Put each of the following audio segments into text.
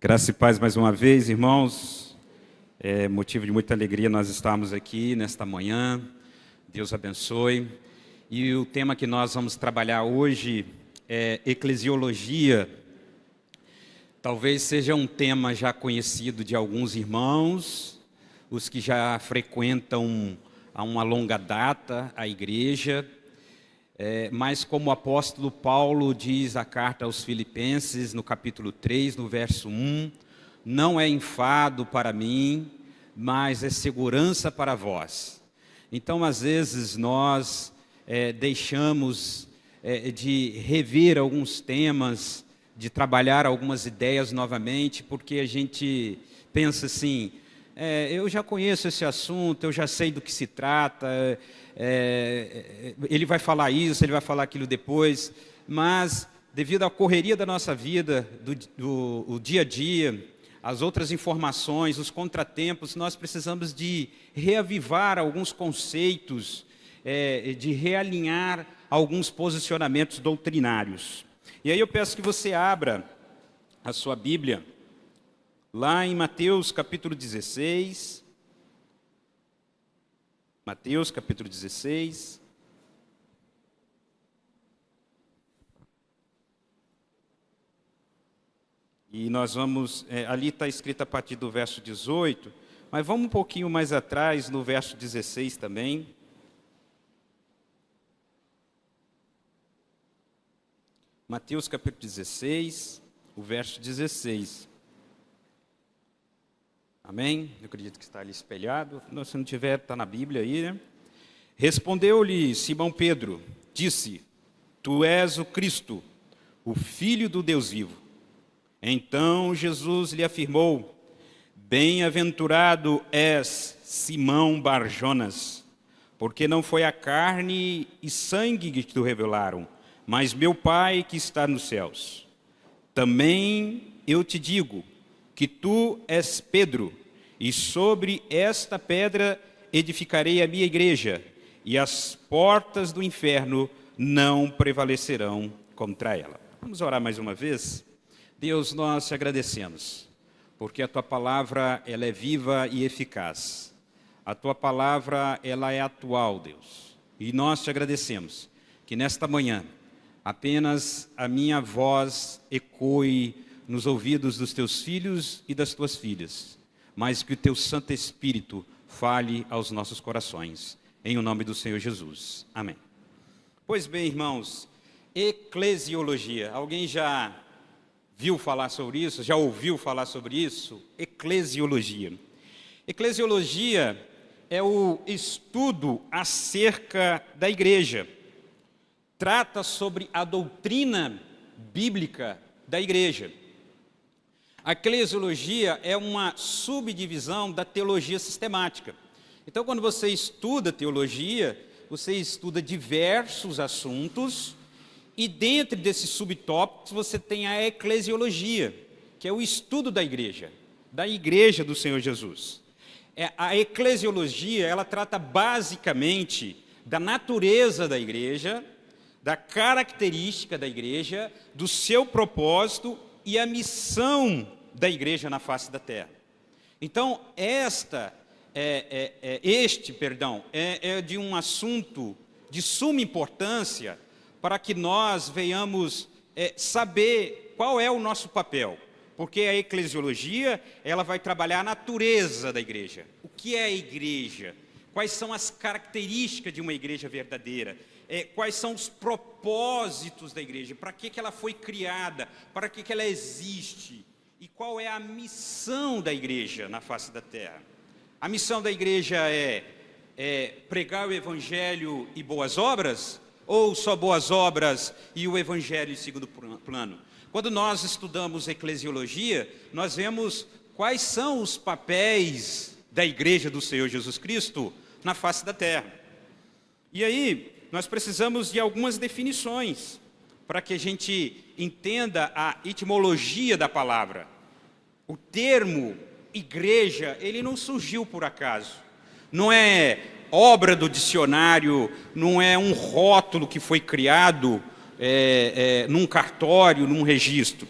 Graça e paz mais uma vez, irmãos. É motivo de muita alegria nós estarmos aqui nesta manhã. Deus abençoe. E o tema que nós vamos trabalhar hoje é eclesiologia. Talvez seja um tema já conhecido de alguns irmãos, os que já frequentam há uma longa data a igreja. Mas como o apóstolo Paulo diz a carta aos Filipenses, no capítulo 3, no verso 1, não é enfado para mim, mas é segurança para vós. Então, às vezes, nós deixamos de rever alguns temas, de trabalhar algumas ideias novamente, porque a gente pensa assim, eu já conheço esse assunto, eu já sei do que se trata, ele vai falar isso, ele vai falar aquilo depois, mas devido à correria da nossa vida, do dia a dia, as outras informações, os contratempos, nós precisamos de reavivar alguns conceitos, de realinhar alguns posicionamentos doutrinários. E aí eu peço que você abra a sua Bíblia, lá em Mateus capítulo 16, Mateus capítulo 16, e nós vamos, ali está escrito a partir do verso 18, mas vamos um pouquinho mais atrás, no verso 16 também. Mateus capítulo 16, o verso 16. Amém? Eu acredito que está ali espelhado. Se não tiver, está na Bíblia aí, né? Respondeu-lhe Simão Pedro, disse, tu és o Cristo, o Filho do Deus vivo. Então Jesus lhe afirmou, bem-aventurado és, Simão Bar-Jonas, porque não foi a carne e sangue que te revelaram, mas meu Pai que está nos céus. Também eu te digo que tu és Pedro, e sobre esta pedra edificarei a minha igreja, e as portas do inferno não prevalecerão contra ela. Vamos orar mais uma vez? Deus, nós te agradecemos, porque a tua palavra ela é viva e eficaz. A tua palavra ela é atual, Deus. E nós te agradecemos que nesta manhã apenas a minha voz ecoe nos ouvidos dos teus filhos e das tuas filhas, mas que o teu Santo Espírito fale aos nossos corações, em o nome do Senhor Jesus. Amém. Pois bem, irmãos, eclesiologia. Alguém já viu falar sobre isso? Já ouviu falar sobre isso? Eclesiologia. Eclesiologia é o estudo acerca da igreja. Trata sobre a doutrina bíblica da igreja. A eclesiologia é uma subdivisão da teologia sistemática. Então, quando você estuda teologia, você estuda diversos assuntos, e dentro desses subtópicos você tem a eclesiologia, que é o estudo da igreja do Senhor Jesus. A eclesiologia, ela trata basicamente da natureza da igreja, da característica da igreja, do seu propósito e a missão da igreja na face da terra. Então, este é de um assunto de suma importância para que nós venhamos saber qual é o nosso papel. Porque a eclesiologia, ela vai trabalhar a natureza da igreja. O que é a igreja? Quais são as características de uma igreja verdadeira? Quais são os propósitos da igreja? Para que ela foi criada? Para que ela existe? E qual é a missão da igreja na face da terra? A missão da igreja é pregar o evangelho e boas obras? Ou só boas obras e o evangelho em segundo plano? Quando nós estudamos eclesiologia, nós vemos quais são os papéis da igreja do Senhor Jesus Cristo na face da terra. E aí, nós precisamos de algumas definições para que a gente entenda a etimologia da palavra. O termo igreja, ele não surgiu por acaso. Não é obra do dicionário, não é um rótulo que foi criado num cartório, num registro.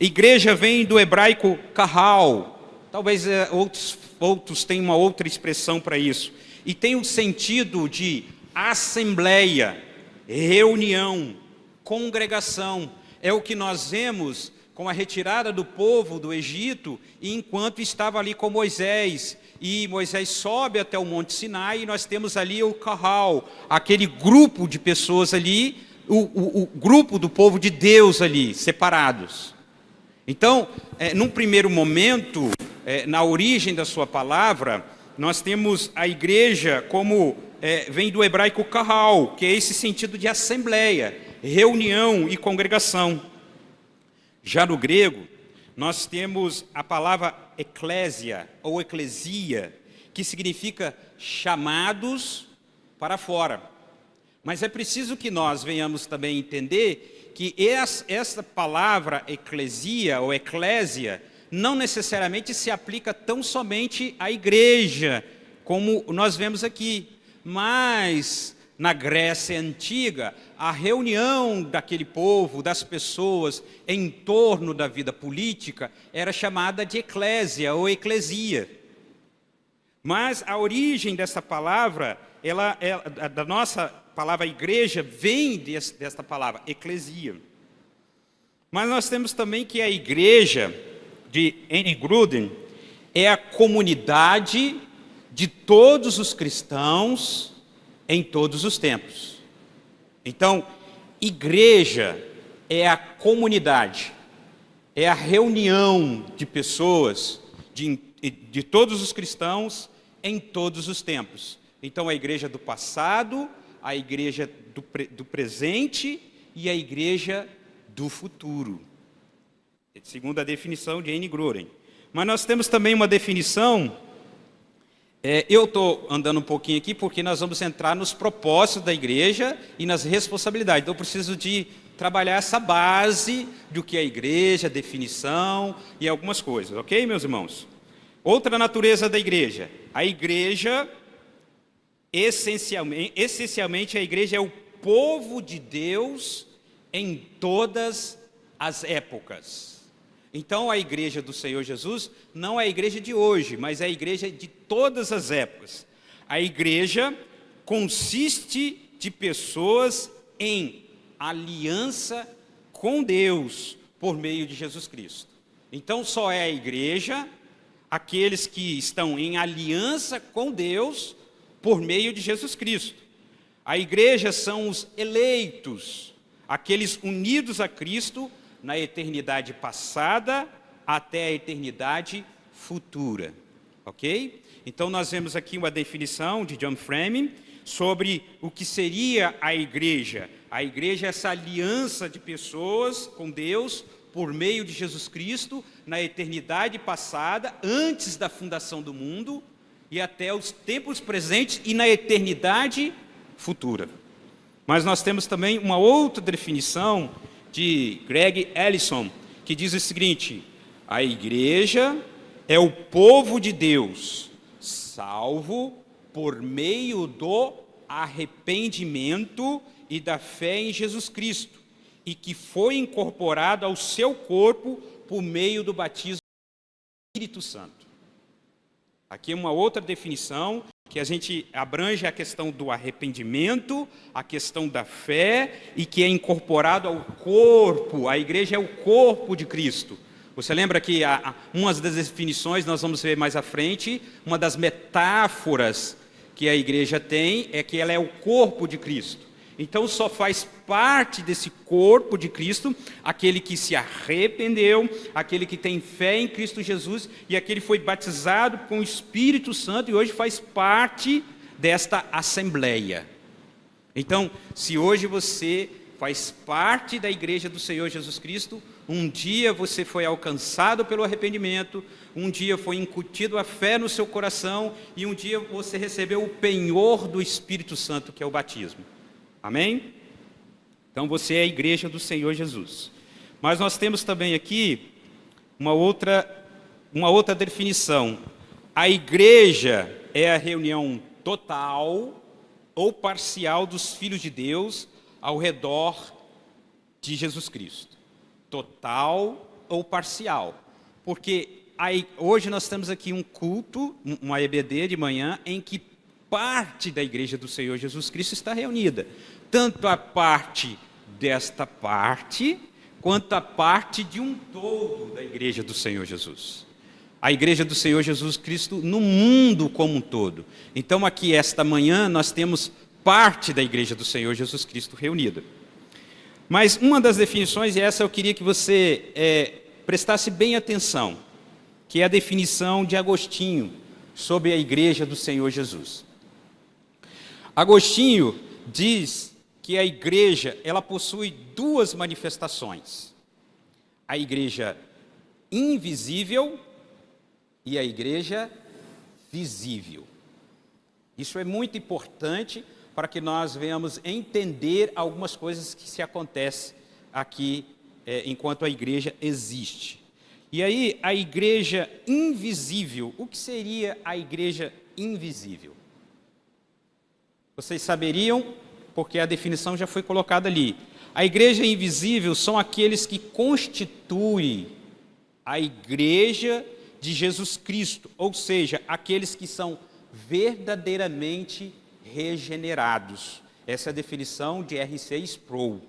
Igreja vem do hebraico kahal, talvez outros tenham uma outra expressão para isso, e tem o sentido de assembleia, reunião, congregação. É o que nós vemos com a retirada do povo do Egito, e enquanto estava ali com Moisés, e Moisés sobe até o Monte Sinai, e nós temos ali o kahal, aquele grupo de pessoas ali, o grupo do povo de Deus ali, separados. Então, num primeiro momento, na origem da sua palavra, nós temos a igreja como, vem do hebraico kahal, que é esse sentido de assembleia, reunião e congregação. Já no grego, nós temos a palavra eclésia, ou eclesia, que significa chamados para fora. Mas é preciso que nós venhamos também entender que essa palavra eclesia ou eclésia não necessariamente se aplica tão somente à igreja, como nós vemos aqui, mas na Grécia Antiga, a reunião daquele povo, das pessoas em torno da vida política, era chamada de eclésia ou eclesia. Mas a origem dessa palavra, da nossa palavra igreja, vem desta palavra, eclesia. Mas nós temos também que a igreja de N. Gruden é a comunidade de todos os cristãos em todos os tempos. Então, igreja é a comunidade, é a reunião de pessoas, de todos os cristãos em todos os tempos. Então, a igreja do passado, a igreja do presente e a igreja do futuro. Segundo a definição de N. Gruden. Mas nós temos também uma definição, eu estou andando um pouquinho aqui porque nós vamos entrar nos propósitos da igreja e nas responsabilidades. Então eu preciso de trabalhar essa base do que é a igreja, definição e algumas coisas, ok, meus irmãos? Outra natureza da igreja. A igreja, essencialmente a igreja é o povo de Deus em todas as épocas. Então, a igreja do Senhor Jesus não é a igreja de hoje, mas é a igreja de todas as épocas. A igreja consiste de pessoas em aliança com Deus por meio de Jesus Cristo. Então, só é a igreja aqueles que estão em aliança com Deus por meio de Jesus Cristo. A igreja são os eleitos, aqueles unidos a Cristo na eternidade passada até a eternidade futura, ok? Então nós vemos aqui uma definição de John Fleming sobre o que seria a igreja. A igreja é essa aliança de pessoas com Deus por meio de Jesus Cristo na eternidade passada, antes da fundação do mundo e até os tempos presentes e na eternidade futura. Mas nós temos também uma outra definição de Greg Ellison, que diz o seguinte: a igreja é o povo de Deus, salvo por meio do arrependimento e da fé em Jesus Cristo, e que foi incorporado ao seu corpo por meio do batismo do Espírito Santo. Aqui é uma outra definição, que a gente abrange a questão do arrependimento, a questão da fé, e que é incorporado ao corpo. A igreja é o corpo de Cristo. Você lembra que uma das definições, nós vamos ver mais à frente, uma das metáforas que a igreja tem, é que ela é o corpo de Cristo. Então só faz parte desse corpo de Cristo aquele que se arrependeu, aquele que tem fé em Cristo Jesus e aquele que foi batizado com o Espírito Santo e hoje faz parte desta assembleia. Então, se hoje você faz parte da igreja do Senhor Jesus Cristo, um dia você foi alcançado pelo arrependimento, um dia foi incutido a fé no seu coração e um dia você recebeu o penhor do Espírito Santo, que é o batismo. Amém? Então você é a igreja do Senhor Jesus. Mas nós temos também aqui uma outra definição. A igreja é a reunião total ou parcial dos filhos de Deus ao redor de Jesus Cristo. Total ou parcial. Porque hoje nós temos aqui um culto, uma EBD de manhã, em que parte da igreja do Senhor Jesus Cristo está reunida. Tanto a parte desta parte, quanto a parte de um todo da igreja do Senhor Jesus. A igreja do Senhor Jesus Cristo no mundo como um todo. Então aqui esta manhã nós temos parte da igreja do Senhor Jesus Cristo reunida. Mas uma das definições, e essa eu queria que você prestasse bem atenção, que é a definição de Agostinho sobre a igreja do Senhor Jesus. Agostinho diz que a igreja, ela possui duas manifestações: a igreja invisível e a igreja visível. Isso é muito importante para que nós venhamos entender algumas coisas que se acontecem aqui enquanto a igreja existe. E aí, a igreja invisível, o que seria a igreja invisível? Vocês saberiam, porque a definição já foi colocada ali. A igreja invisível são aqueles que constituem a igreja de Jesus Cristo, ou seja, aqueles que são verdadeiramente regenerados. Essa é a definição de R.C. Sproul.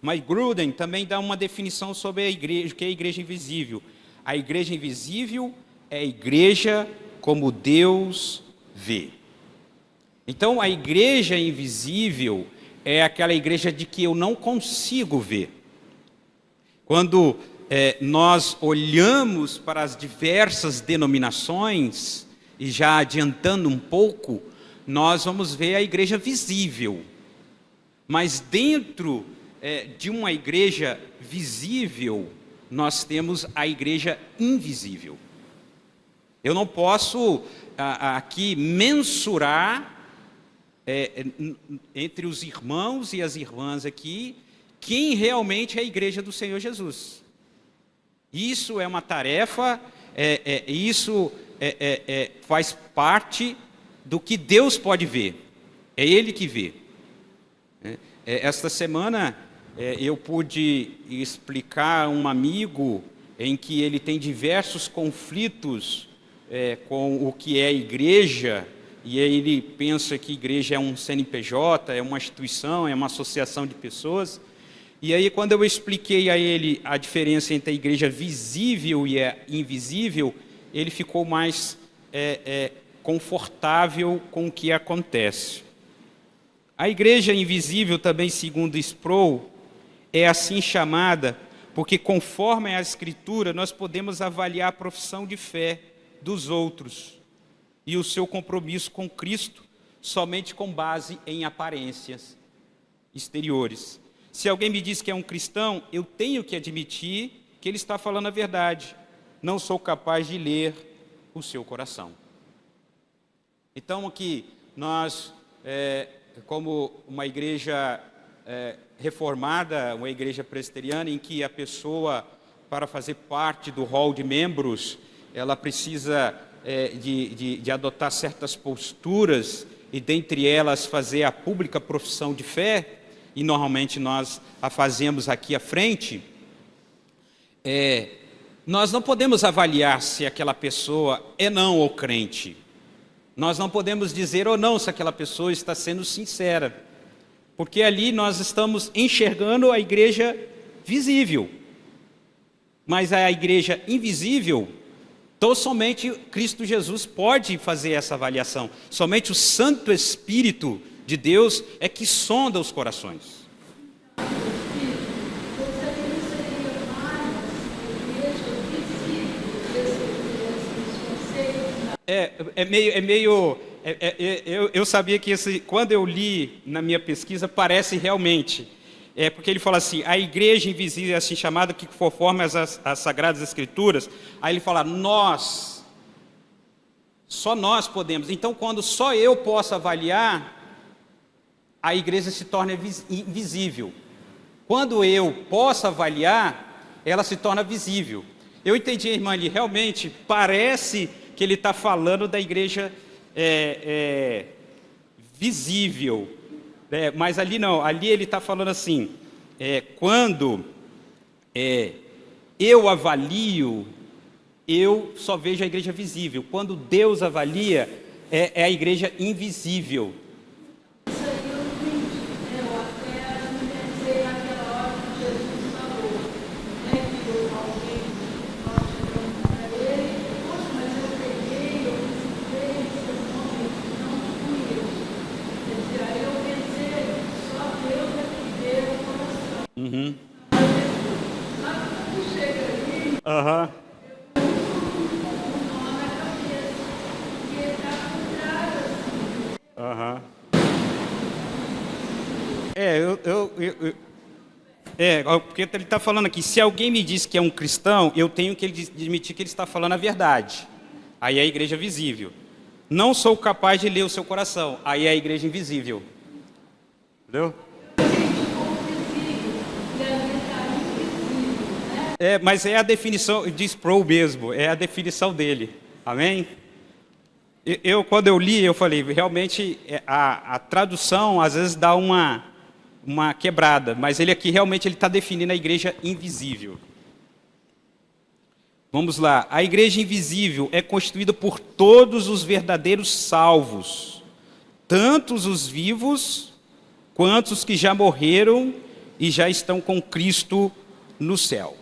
Mas Gruden também dá uma definição sobre a igreja, o que é a igreja invisível. A igreja invisível é a igreja como Deus vê. Então, a igreja invisível é aquela igreja de que eu não consigo ver. Quando nós olhamos para as diversas denominações, e já adiantando um pouco, nós vamos ver a igreja visível. Mas dentro de uma igreja visível, nós temos a igreja invisível. Eu não posso aqui mensurar entre os irmãos e as irmãs aqui quem realmente é a igreja do Senhor Jesus. Isso é uma tarefa, isso faz parte do que Deus pode ver. É Ele que vê. Esta semana eu pude explicar a um amigo em que ele tem diversos conflitos com o que é a igreja, e ele pensa que a igreja é um CNPJ, é uma instituição, é uma associação de pessoas. E aí, quando eu expliquei a ele a diferença entre a igreja visível e a invisível, ele ficou mais confortável com o que acontece. A igreja invisível, também segundo Sproul, é assim chamada porque, conforme a Escritura, nós podemos avaliar a profissão de fé dos outros e o seu compromisso com Cristo somente com base em aparências exteriores. Se alguém me diz que é um cristão, eu tenho que admitir que ele está falando a verdade. Não sou capaz de ler o seu coração. Então, aqui, nós, como uma igreja reformada, uma igreja presbiteriana, em que a pessoa, para fazer parte do hall de membros, ela precisa de adotar certas posturas, e dentre elas fazer a pública profissão de fé, e normalmente nós a fazemos aqui à frente, nós não podemos avaliar se aquela pessoa é não ou crente. Nós não podemos dizer ou não se aquela pessoa está sendo sincera, porque ali nós estamos enxergando a igreja visível. Mas a igreja invisível, então somente Cristo Jesus pode fazer essa avaliação. Somente o Santo Espírito de Deus é que sonda os corações. Eu sabia que quando eu li na minha pesquisa, parece realmente. Porque ele fala assim, a igreja invisível é assim chamada, que conforme as Sagradas Escrituras, aí ele fala, só nós podemos. Então, quando só eu posso avaliar, a igreja se torna invisível. Quando eu posso avaliar, ela se torna visível. Eu entendi, irmã ali, realmente parece que ele está falando da igreja visível, mas ali não, ali ele está falando assim, quando eu avalio, eu só vejo a igreja visível. Quando Deus avalia, é a igreja invisível. Isso aí eu entendi, né? Eu até não pensei naquela hora que Jesus falou, né? Que alguém nós chegamos para ele, poxa, mas eu peguei, eu visitei seu nome, não fui eu. Quer dizer, aí eu pensei, só Deus é que vê o coração. Uhum. Mas depois, sabe quando chega ali, Aham. não na cabeça, porque está por trás, assim. Aham. Porque ele está falando aqui, se alguém me diz que é um cristão, eu tenho que admitir que ele está falando a verdade. Aí é a igreja visível. Não sou capaz de ler o seu coração. Aí é a igreja invisível. Entendeu? Mas é a definição, diz Sproul mesmo, é a definição dele. Amém? Quando eu li, eu falei, realmente a tradução às vezes dá uma quebrada, mas ele aqui realmente ele está definindo a igreja invisível. Vamos lá. A igreja invisível é constituída por todos os verdadeiros salvos, tanto os vivos quanto os que já morreram e já estão com Cristo no céu.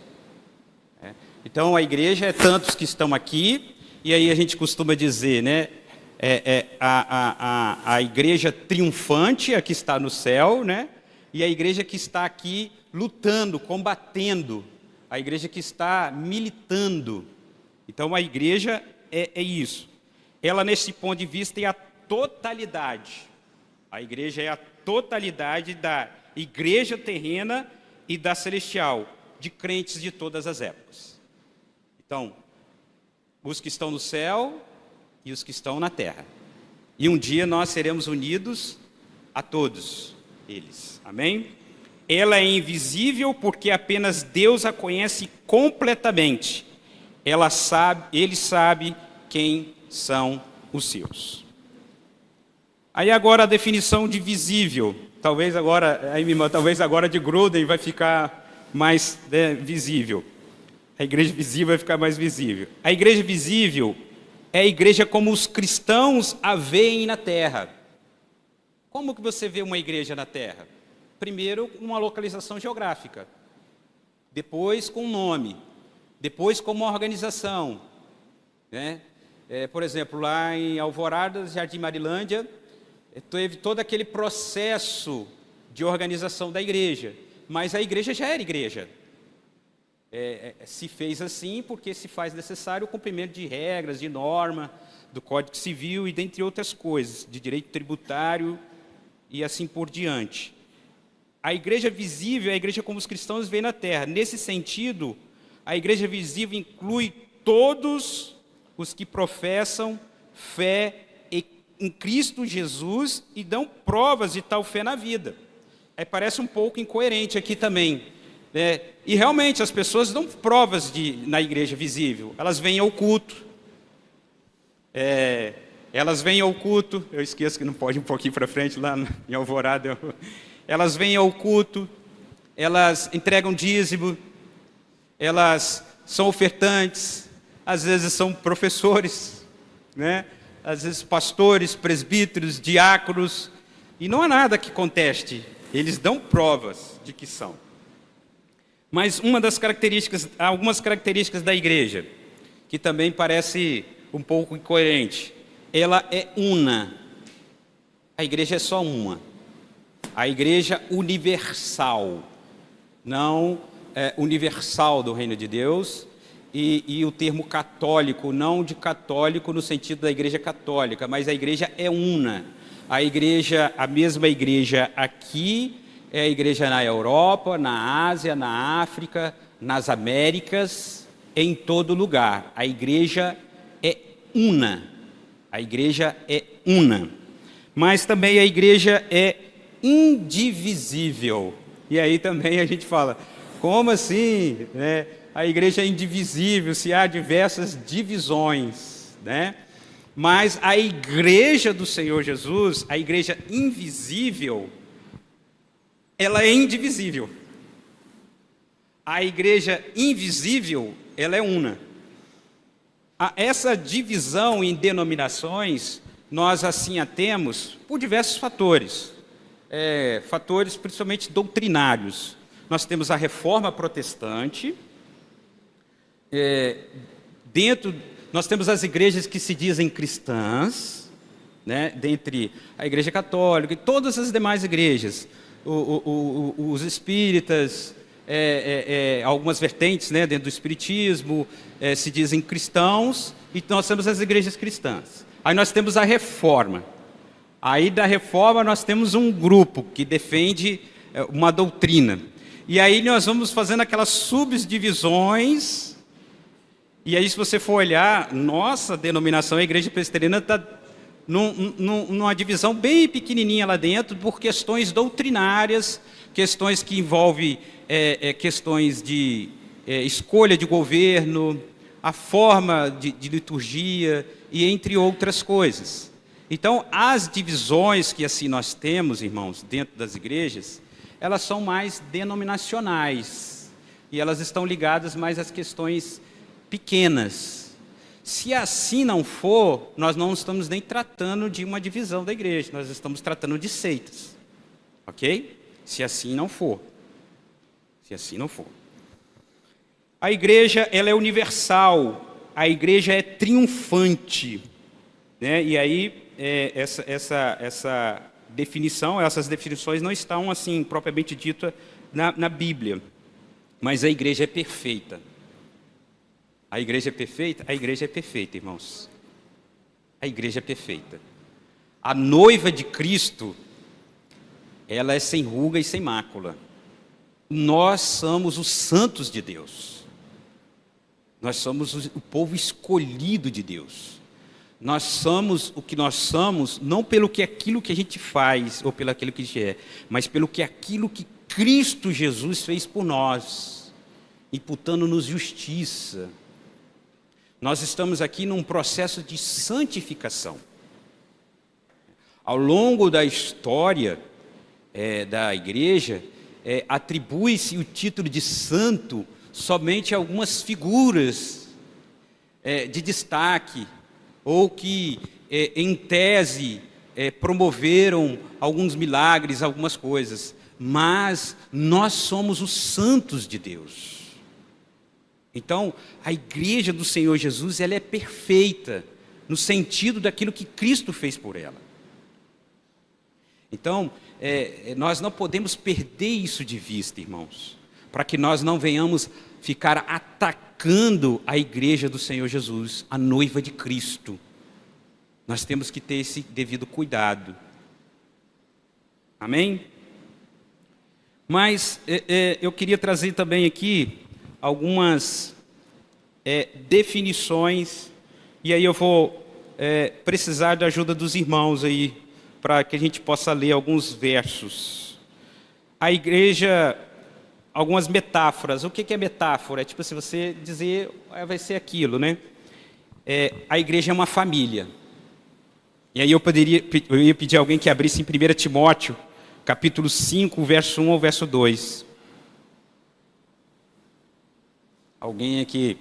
Então a igreja é tantos que estão aqui, e aí a gente costuma dizer, né? A igreja triunfante, a que está no céu, né? E a igreja que está aqui lutando, combatendo, a igreja que está militando. Então a igreja é isso. Ela, nesse ponto de vista, é a totalidade. A igreja é a totalidade da igreja terrena e da celestial, de crentes de todas as épocas. Então, os que estão no céu e os que estão na terra. E um dia nós seremos unidos a todos eles. Amém? Ela é invisível porque apenas Deus a conhece completamente. Ele sabe quem são os seus. Aí agora a definição de visível. Talvez agora de Gruden vai ficar mais visível. A igreja visível vai ficar mais visível. A igreja visível é a igreja como os cristãos a veem na terra. Como que você vê uma igreja na terra? Primeiro, uma localização geográfica. Depois, com um nome. Depois, com uma organização. Né? Por exemplo, lá em Alvorada, Jardim Marilândia, teve todo aquele processo de organização da igreja. Mas a igreja já era igreja. Se fez assim porque se faz necessário o cumprimento de regras, de norma, do Código Civil e dentre outras coisas, de direito tributário e assim por diante. A igreja visível é a igreja como os cristãos veem na terra. Nesse sentido, a igreja visível inclui todos os que professam fé em Cristo Jesus e dão provas de tal fé na vida. Aí parece um pouco incoerente aqui também. E realmente as pessoas dão provas na igreja visível. Elas vêm ao culto. Eu esqueço que não pode ir um pouquinho para frente lá em Alvorada. Elas vêm ao culto, elas entregam dízimo, elas são ofertantes, às vezes são professores, né? Às vezes pastores, presbíteros, diáconos, e não há nada que conteste, eles dão provas de que são. Mas algumas características da igreja, que também parece um pouco incoerente, ela é una. A igreja é só uma. A igreja universal, não universal do reino de Deus, e o termo católico, não de católico no sentido da igreja católica, mas a igreja é una. A mesma igreja aqui, é a igreja na Europa, na Ásia, na África, nas Américas, em todo lugar. A igreja é una. A igreja é una. Mas também a igreja é indivisível. E aí também a gente fala, como assim? Né? A igreja é indivisível, se há diversas divisões, né? Mas a igreja do Senhor Jesus, a igreja invisível, ela é indivisível. A igreja invisível, ela é una. Essa divisão em denominações, nós assim a temos por diversos fatores. Fatores principalmente doutrinários. Nós temos a Reforma Protestante, nós temos as igrejas que se dizem cristãs, né, dentre a Igreja Católica e todas as demais igrejas, os espíritas, algumas vertentes, né, dentro do espiritismo, se dizem cristãos, e nós temos as igrejas cristãs. Aí nós temos a Reforma. Aí da Reforma nós temos um grupo que defende uma doutrina. E aí nós vamos fazendo aquelas subdivisões. E aí, se você for olhar, nossa denominação, a Igreja Presbiteriana, está numa divisão bem pequenininha lá dentro, por questões doutrinárias, questões que envolvem questões de escolha de governo, a forma de liturgia, e entre outras coisas. Então, as divisões que assim nós temos, irmãos, dentro das igrejas, elas são mais denominacionais, e elas estão ligadas mais às questões pequenas. Se assim não for, nós não estamos nem tratando de uma divisão da igreja, nós estamos tratando de seitas, ok? Se assim não for. Se assim não for. A igreja, ela é universal, a igreja é triunfante, né? E aí, essa definição, essas definições não estão assim, propriamente dita na Bíblia, mas a igreja é perfeita. A igreja é perfeita? A igreja é perfeita, irmãos. A igreja é perfeita. A noiva de Cristo, ela é sem ruga e sem mácula. Nós somos os santos de Deus. Nós somos o povo escolhido de Deus. Nós somos o que nós somos, não pelo que aquilo que a gente faz, ou pelo aquilo que a gente é, mas pelo que aquilo que Cristo Jesus fez por nós, imputando-nos justiça. Nós estamos aqui num processo de santificação. Ao longo da história da igreja, atribui-se o título de santo somente a algumas figuras de destaque, ou que, em tese, promoveram alguns milagres, algumas coisas. Mas nós somos os santos de Deus. Então, a igreja do Senhor Jesus, ela é perfeita, no sentido daquilo que Cristo fez por ela. Então, nós não podemos perder isso de vista, irmãos, para que nós não venhamos ficar atacando a igreja do Senhor Jesus, a noiva de Cristo. Nós temos que ter esse devido cuidado. Amém? Mas eu queria trazer também aqui algumas definições, e aí eu vou precisar da ajuda dos irmãos aí, para que a gente possa ler alguns versos. A igreja, algumas metáforas. O que é metáfora? É tipo, se você dizer, vai ser aquilo, né? A igreja é uma família. E aí eu ia pedir a alguém que abrisse em 1 Timóteo, capítulo 5, verso 1 ao verso 2. Alguém aqui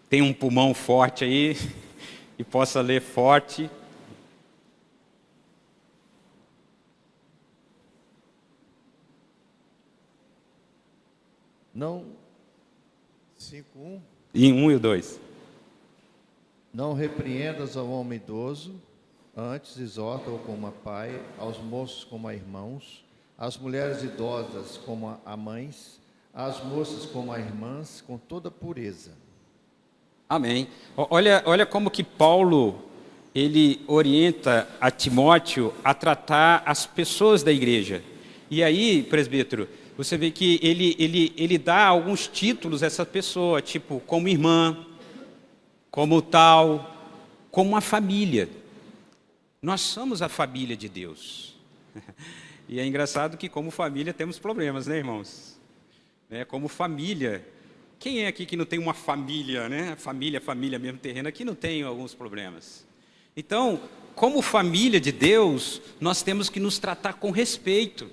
tem um pulmão forte aí e possa ler forte. Não, 5:1. Em 1 e 2. Não repreendas ao homem idoso, antes exorta-o como a pai, aos moços como a irmãos, às mulheres idosas como a mães, às moças como a irmãs, com toda pureza. Amém. Olha como que Paulo, ele orienta a Timóteo a tratar as pessoas da igreja. E aí, presbítero, você vê que ele dá alguns títulos a essa pessoa, tipo, como irmã, como tal, como uma família. Nós somos a família de Deus. E é engraçado que, como família, temos problemas, né, irmãos? Como família. Quem é aqui que não tem uma família, né? Família mesmo terreno, aqui não tem alguns problemas. Então, como família de Deus, nós temos que nos tratar com respeito.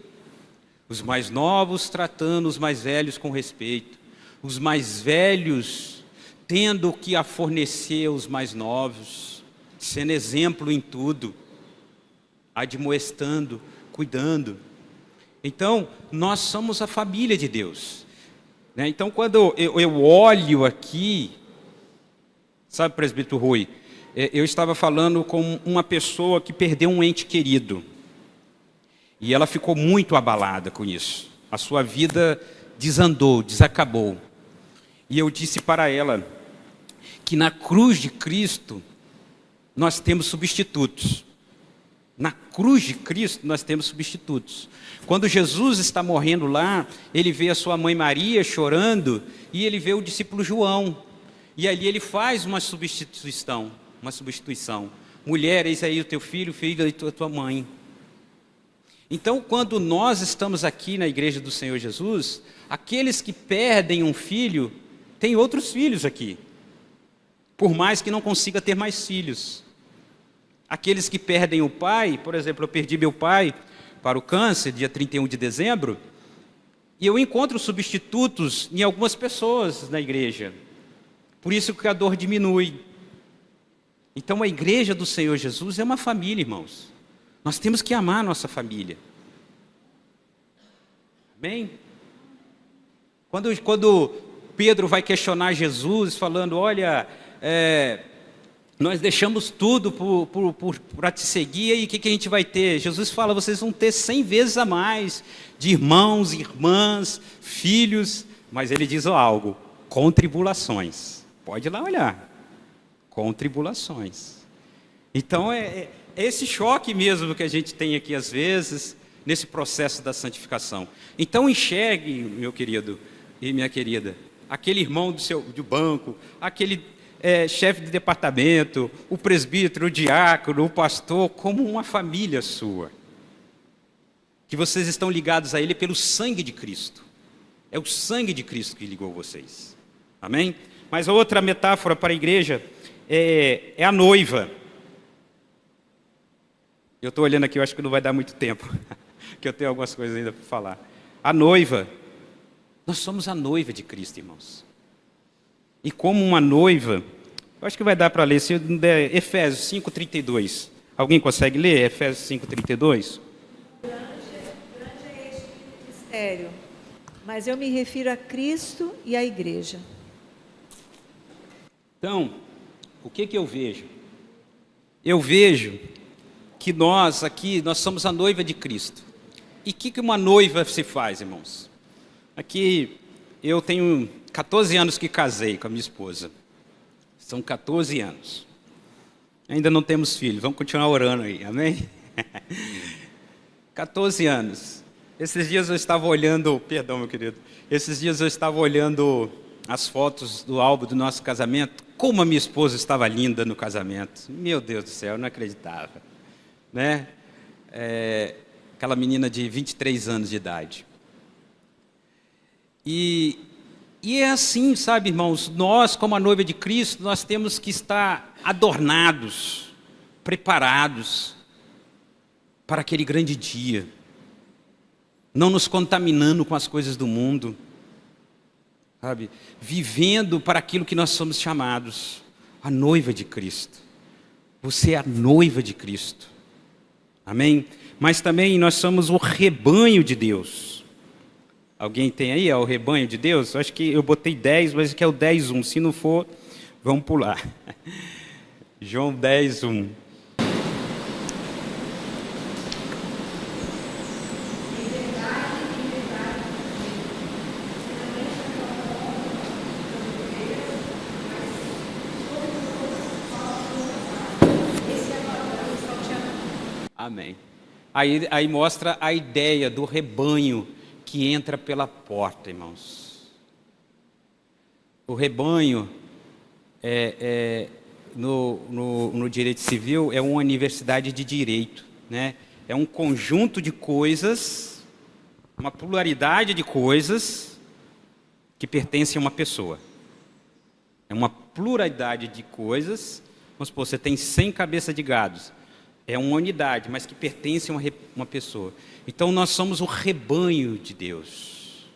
Os mais novos tratando os mais velhos com respeito. os mais velhos tendo que a fornecer os mais novos, sendo exemplo em tudo, admoestando, cuidando. Então, nós somos a família de Deus, né? Então, quando eu olho aqui, sabe, presbítero Rui, eu estava falando com uma pessoa que perdeu um ente querido, e ela ficou muito abalada com isso. A sua vida desandou, desacabou. E eu disse para ela que na cruz de Cristo nós temos substitutos. Na cruz de Cristo nós temos substitutos. Quando Jesus está morrendo lá, ele vê a sua mãe Maria chorando e ele vê o discípulo João. E ali ele faz uma substituição. Mulher, eis aí o teu filho, filho aí a tua mãe. Então, quando nós estamos aqui na igreja do Senhor Jesus, aqueles que perdem um filho, têm outros filhos aqui. Por mais que não consiga ter mais filhos. Aqueles que perdem o pai, por exemplo, eu perdi meu pai para o câncer, dia 31 de dezembro, e eu encontro substitutos em algumas pessoas na igreja. Por isso que a dor diminui. Então a igreja do Senhor Jesus é uma família, irmãos. Nós temos que amar a nossa família. Amém? Quando Pedro vai questionar Jesus, falando, olha, nós deixamos tudo para te seguir, e o que a gente vai ter? Jesus fala, vocês vão ter 100 vezes a mais de irmãos, irmãs, filhos, mas ele diz algo, com tribulações. Pode ir lá olhar, com tribulações. Então é esse choque mesmo que a gente tem aqui às vezes, nesse processo da santificação. Então enxergue, meu querido e minha querida, aquele irmão do banco, aquele chefe de departamento, o presbítero, o diácono, o pastor, como uma família sua. Que vocês estão ligados a ele pelo sangue de Cristo. É o sangue de Cristo que ligou vocês. Amém? Mas a outra metáfora para a igreja é a noiva. Eu estou olhando aqui, eu acho que não vai dar muito tempo, que eu tenho algumas coisas ainda para falar. A noiva, nós somos a noiva de Cristo, irmãos. E como uma noiva, eu acho que vai dar para ler, se der, Efésios 5:32. Alguém consegue ler Efésios 5:32? Grande é este mistério, mas eu me refiro a Cristo e à igreja. Então, o que eu vejo? Eu vejo que nós aqui, nós somos a noiva de Cristo. E o que uma noiva se faz, irmãos? Aqui, eu tenho 14 anos que casei com a minha esposa. São 14 anos. Ainda não temos filhos, vamos continuar orando aí, amém? 14 anos. Esses dias eu estava olhando, perdão, meu querido, esses dias eu estava olhando as fotos do álbum do nosso casamento, como a minha esposa estava linda no casamento. Meu Deus do céu, eu não acreditava. Né? Aquela menina de 23 anos de idade. E é assim, sabe, irmãos, nós, como a noiva de Cristo, nós temos que estar adornados, preparados para aquele grande dia, não nos contaminando com as coisas do mundo, sabe, vivendo para aquilo que nós somos chamados, a noiva de Cristo. Você é a noiva de Cristo, amém? Mas também nós somos o rebanho de Deus. Alguém tem aí o rebanho de Deus? Eu acho que eu botei 10, mas que é o 10:1. Se não for, vamos pular. João 10:1. Amém. Aí mostra a ideia do rebanho que entra pela porta, irmãos. O rebanho, no direito civil, é uma universidade de direito, né? É um conjunto de coisas, uma pluralidade de coisas que pertencem a uma pessoa. É uma pluralidade de coisas, vamos supor, você tem 100 cabeças de gados. É uma unidade, mas que pertence a uma pessoa. Então, nós somos o rebanho de Deus.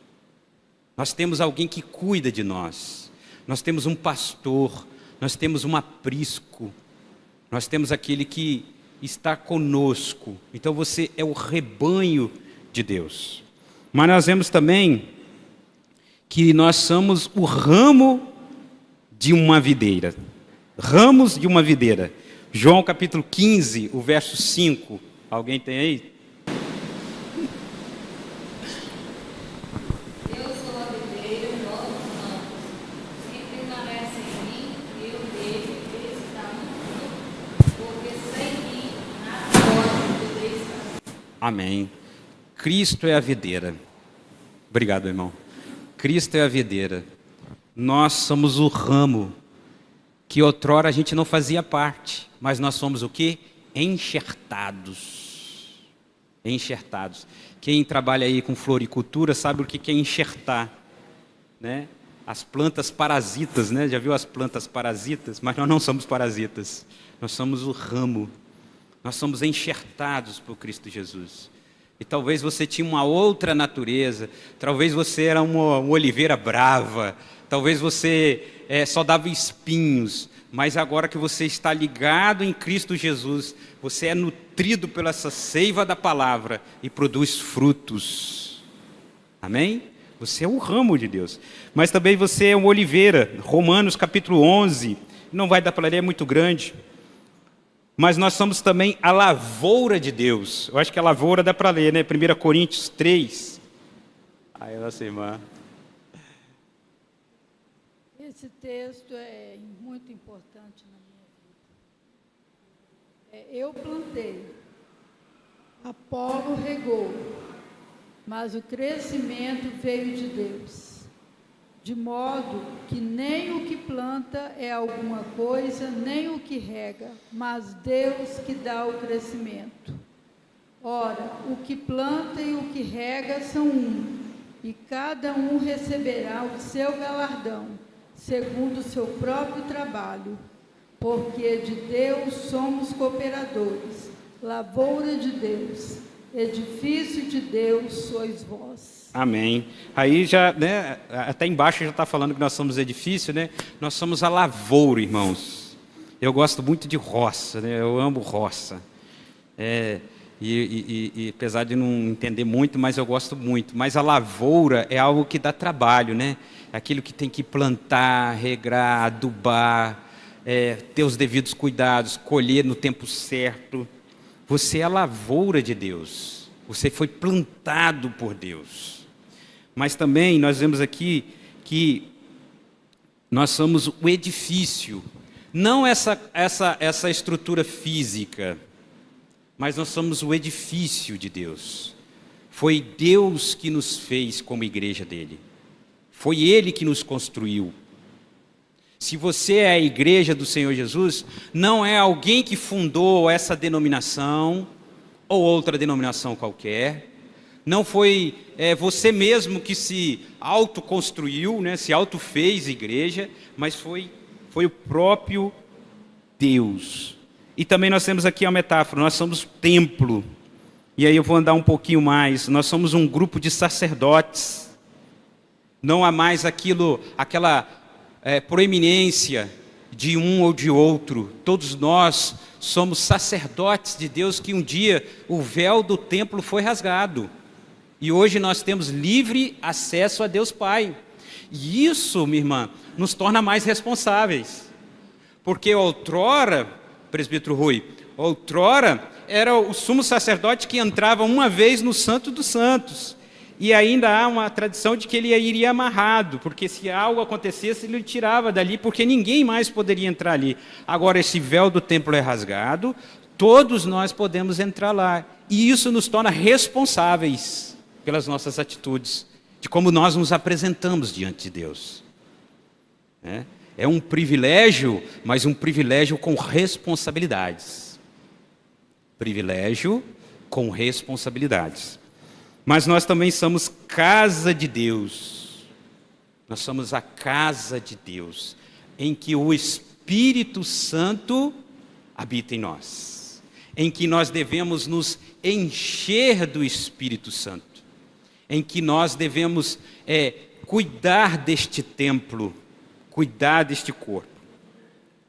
Nós temos alguém que cuida de nós. Nós temos um pastor, nós temos um aprisco, nós temos aquele que está conosco. Então você é o rebanho de Deus. Mas nós vemos também que nós somos o ramo de uma videira. Ramos de uma videira. João capítulo 15, o verso 5. Alguém tem aí? Eu sou a videira, vós os ramos. Quem permanece em mim, eu nele, esse dá muito fruto, porque sem mim nada pode podereis fazer. Amém. Cristo é a videira. Obrigado, irmão. Cristo é a videira. Nós somos o ramo que outrora a gente não fazia parte, mas nós somos o quê? Enxertados. Enxertados. Quem trabalha aí com floricultura sabe o que é enxertar, né? As plantas parasitas, né? Já viu as plantas parasitas? Mas nós não somos parasitas. Nós somos o ramo. Nós somos enxertados por Cristo Jesus. E talvez você tinha uma outra natureza, talvez você era uma oliveira brava, talvez você só dava espinhos, mas agora que você está ligado em Cristo Jesus, você é nutrido pela essa seiva da palavra e produz frutos. Amém? Você é o ramo de Deus. Mas também você é uma oliveira. Romanos capítulo 11, não vai dar para ler, é muito grande. Mas nós somos também a lavoura de Deus. Eu acho que a lavoura dá para ler, né? 1 Coríntios 3. Aí, nossa irmã. Esse texto é muito importante na minha vida. Eu plantei, Apolo regou, mas o crescimento veio de Deus. De modo que nem o que planta é alguma coisa, nem o que rega, mas Deus que dá o crescimento. Ora, o que planta e o que rega são um, e cada um receberá o seu galardão, segundo o seu próprio trabalho. Porque de Deus somos cooperadores, lavoura de Deus, edifício de Deus sois vós. Amém. Aí já, né, até embaixo já está falando que nós somos edifício, né? Nós somos a lavoura, irmãos. Eu gosto muito de roça, né? Eu amo roça. E apesar de não entender muito, mas eu gosto muito. Mas a lavoura é algo que dá trabalho, né? É aquilo que tem que plantar, regrar, adubar, ter os devidos cuidados, colher no tempo certo. Você é a lavoura de Deus. Você foi plantado por Deus. Mas também nós vemos aqui que nós somos o edifício. Não essa estrutura física, mas nós somos o edifício de Deus. Foi Deus que nos fez como igreja dele. Foi Ele que nos construiu. Se você é a igreja do Senhor Jesus, não é alguém que fundou essa denominação ou outra denominação qualquer. Não foi você mesmo que se autoconstruiu, né, se autofez igreja, mas foi o próprio Deus. E também nós temos aqui uma metáfora, nós somos templo. E aí eu vou andar um pouquinho mais. Nós somos um grupo de sacerdotes. Não há mais aquela proeminência de um ou de outro. Todos nós somos sacerdotes de Deus, que um dia o véu do templo foi rasgado. E hoje nós temos livre acesso a Deus Pai. E isso, minha irmã, nos torna mais responsáveis. Porque outrora, presbítero Rui, outrora era o sumo sacerdote que entrava uma vez no Santo dos Santos. E ainda há uma tradição de que ele iria amarrado, porque se algo acontecesse, ele tirava dali, porque ninguém mais poderia entrar ali. Agora, esse véu do templo é rasgado, todos nós podemos entrar lá. E isso nos torna responsáveis pelas nossas atitudes, de como nós nos apresentamos diante de Deus. É um privilégio, mas um privilégio com responsabilidades. Privilégio com responsabilidades. Mas nós também somos casa de Deus. Nós somos a casa de Deus, em que o Espírito Santo habita em nós. Em que nós devemos nos encher do Espírito Santo. Em que nós devemos cuidar deste templo, cuidar deste corpo.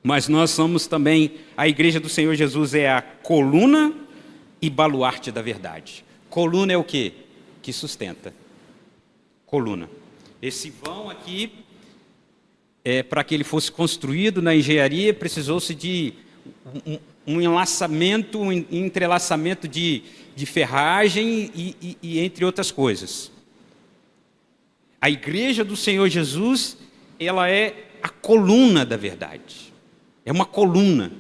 Mas nós somos também, a igreja do Senhor Jesus é a coluna e baluarte da verdade. Coluna é o quê? Que sustenta. Coluna. Esse vão aqui, para que ele fosse construído na engenharia, precisou-se de um enlaçamento, um entrelaçamento de ferragem e entre outras coisas. A igreja do Senhor Jesus, ela é a coluna da verdade. É uma coluna.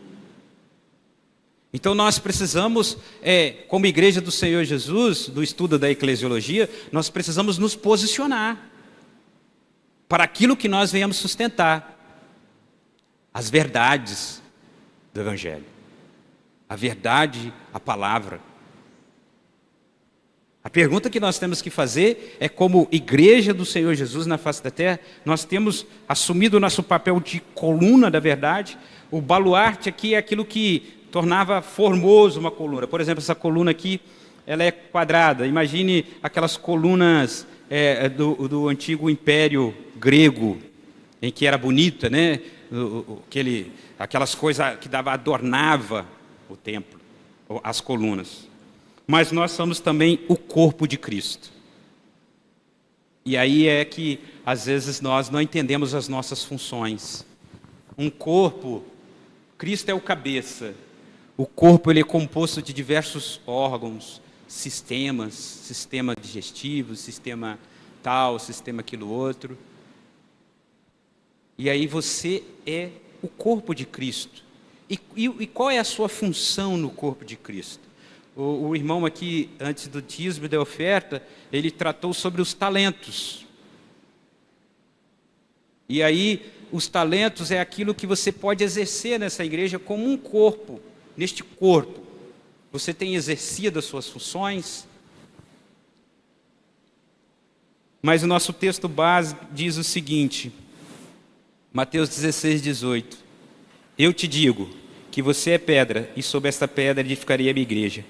Então nós precisamos, como igreja do Senhor Jesus, do estudo da eclesiologia, nós precisamos nos posicionar para aquilo que nós venhamos sustentar. As verdades do Evangelho. A verdade, a palavra. A pergunta que nós temos que fazer é, como igreja do Senhor Jesus na face da terra, nós temos assumido o nosso papel de coluna da verdade. O baluarte aqui é aquilo que tornava formoso uma coluna. Por exemplo, essa coluna aqui, ela é quadrada. Imagine aquelas colunas do antigo império grego, em que era bonita, né? Aquelas coisas que adornava o templo, as colunas. Mas nós somos também o corpo de Cristo. E aí é que, às vezes, nós não entendemos as nossas funções. Um corpo, Cristo é o cabeça. O corpo ele é composto de diversos órgãos, sistemas, sistema digestivo, sistema tal, sistema aquilo outro. E aí você é o corpo de Cristo. E qual é a sua função no corpo de Cristo? O irmão aqui, antes do dízimo e da oferta, ele tratou sobre os talentos. E aí, os talentos é aquilo que você pode exercer nessa igreja como um corpo. Neste corpo, você tem exercido as suas funções. Mas o nosso texto base diz o seguinte, Mateus 16, 18. Eu te digo que você é pedra, e sobre esta pedra edificarei a minha igreja.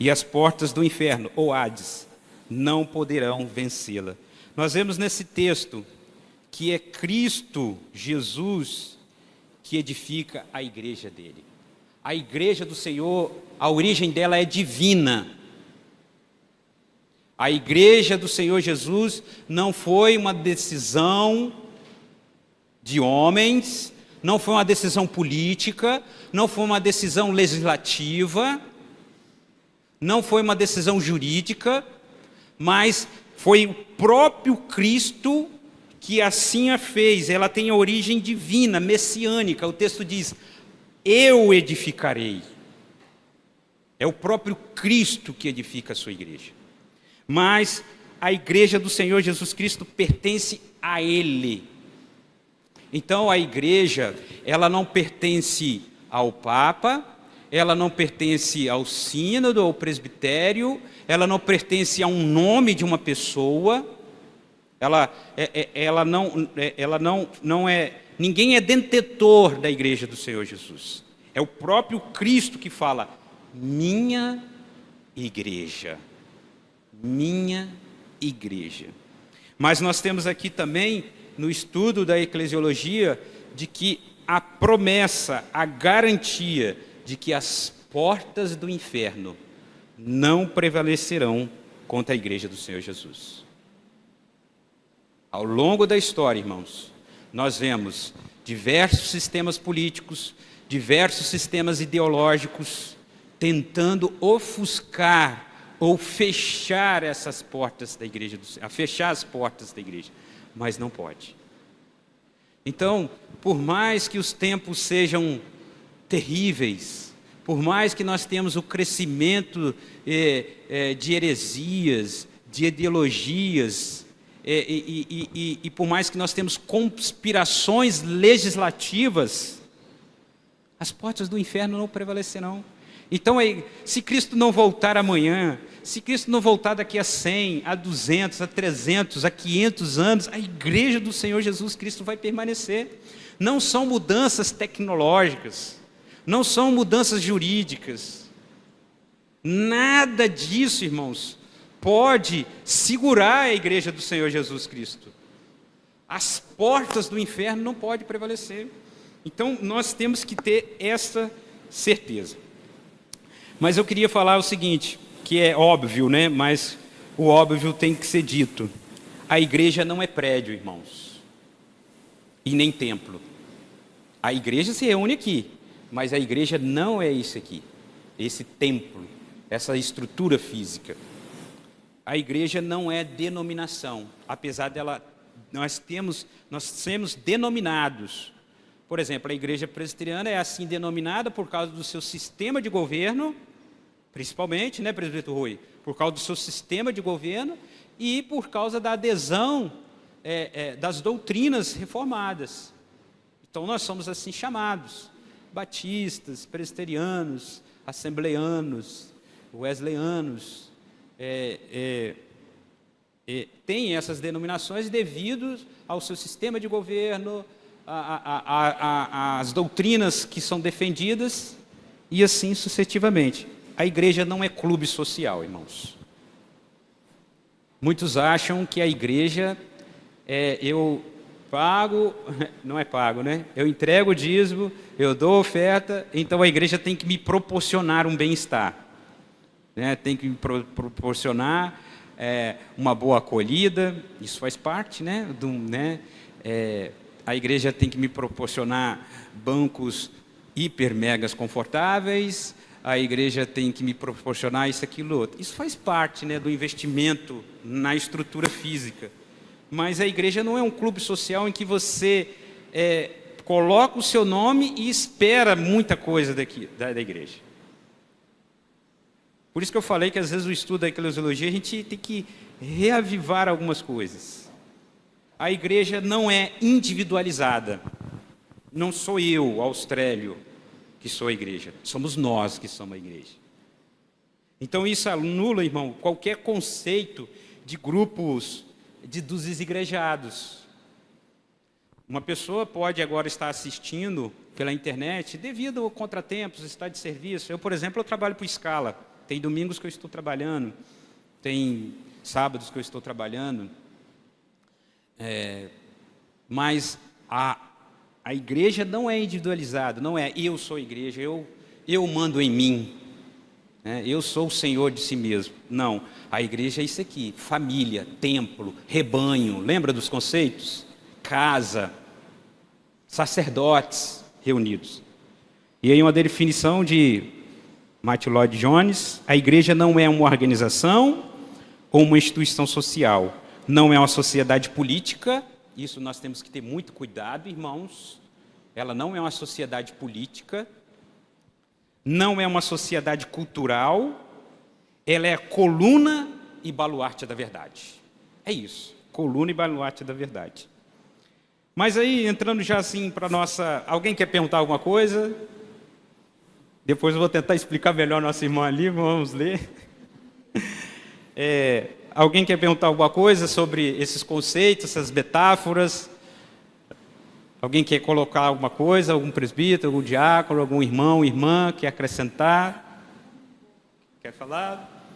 E as portas do inferno, ou Hades, não poderão vencê-la. Nós vemos nesse texto que é Cristo, Jesus, que edifica a igreja dele. A igreja do Senhor, a origem dela é divina. A igreja do Senhor Jesus não foi uma decisão de homens, não foi uma decisão política, não foi uma decisão legislativa, não foi uma decisão jurídica, mas foi o próprio Cristo que assim a fez. Ela tem a origem divina, messiânica. O texto diz, eu edificarei. É o próprio Cristo que edifica a sua igreja. Mas a igreja do Senhor Jesus Cristo pertence a Ele. Então a igreja, ela não pertence ao Papa, ela não pertence ao sínodo, ao presbitério, ela não pertence a um nome de uma pessoa, ninguém é detentor da igreja do Senhor Jesus. É o próprio Cristo que fala, minha igreja, minha igreja. Mas nós temos aqui também, no estudo da eclesiologia, de que a promessa, a garantia de que as portas do inferno não prevalecerão contra a igreja do Senhor Jesus. Ao longo da história, irmãos, nós vemos diversos sistemas políticos, diversos sistemas ideológicos tentando ofuscar ou fechar essas portas da igreja do Senhor, fechar as portas da igreja, mas não pode. Então, por mais que os tempos sejam terríveis, por mais que nós tenhamos o crescimento de heresias, de ideologias, e por mais que nós temos conspirações legislativas, as portas do inferno não prevalecerão. Então, se Cristo não voltar amanhã, se Cristo não voltar daqui a 100, a 200, a 300, a 500 anos, a igreja do Senhor Jesus Cristo vai permanecer. Não são mudanças tecnológicas, não são mudanças jurídicas. Nada disso, irmãos, pode segurar a igreja do Senhor Jesus Cristo. as portas do inferno não podem prevalecer. Então, nós temos que ter essa certeza. Mas eu queria falar o seguinte, que é óbvio, né? Mas o óbvio tem que ser dito. A igreja não é prédio, irmãos, e nem templo. A igreja se reúne aqui, mas a igreja não é isso aqui, esse templo, essa estrutura física. A igreja não é denominação, apesar dela, nós temos denominados. Por exemplo, a igreja presbiteriana é assim denominada por causa do seu sistema de governo, principalmente, né, presbítero Rui? Por causa do seu sistema de governo e por causa da adesão das doutrinas reformadas. Então, nós somos assim chamados, batistas, presbiterianos, assembleanos, wesleyanos, tem essas denominações devido ao seu sistema de governo, às doutrinas que são defendidas e assim sucessivamente. A igreja não é clube social, irmãos. Muitos acham que a igreja eu pago, não é pago, né? Eu entrego o dízimo, eu dou oferta, então a igreja tem que me proporcionar um bem-estar, né? Tem que me proporcionar uma boa acolhida, isso faz parte, né? A igreja tem que me proporcionar bancos hiper megas confortáveis, a igreja tem que me proporcionar isso, aquilo, outro. Isso faz parte, né, do investimento na estrutura física. Mas a igreja não é um clube social em que você coloca o seu nome e espera muita coisa da igreja. Por isso que eu falei que às vezes o estudo da eclesiologia a gente tem que reavivar algumas coisas. A igreja não é individualizada. Não sou eu, Austrélio, que sou a igreja. Somos nós que somos a igreja. Então isso anula, irmão, qualquer conceito de grupos dos desigrejados. Uma pessoa pode agora estar assistindo pela internet devido a contratempos, estar de serviço. Eu, por exemplo, eu trabalho por escala. Tem domingos que eu estou trabalhando, tem sábados que eu estou trabalhando. Mas a igreja não é individualizada, não é eu sou a igreja, eu mando em mim, né? Eu sou o Senhor de si mesmo. Não, a igreja é isso aqui, família, templo, rebanho, lembra dos conceitos? Casa, sacerdotes reunidos. E aí uma definição de Martin Lloyd Jones: a igreja não é uma organização ou uma instituição social, não é uma sociedade política. Isso nós temos que ter muito cuidado, irmãos. Ela não é uma sociedade política, não é uma sociedade cultural, ela é coluna e baluarte da verdade. É isso, coluna e baluarte da verdade. Mas aí, entrando já assim para nossa... Alguém quer perguntar alguma coisa? Depois eu vou tentar explicar melhor a nossa irmã ali, vamos ler. Alguém quer perguntar alguma coisa sobre esses conceitos, essas metáforas? Alguém quer colocar alguma coisa? Algum presbítero, algum diácono, algum irmão, irmã, quer acrescentar? Quer falar?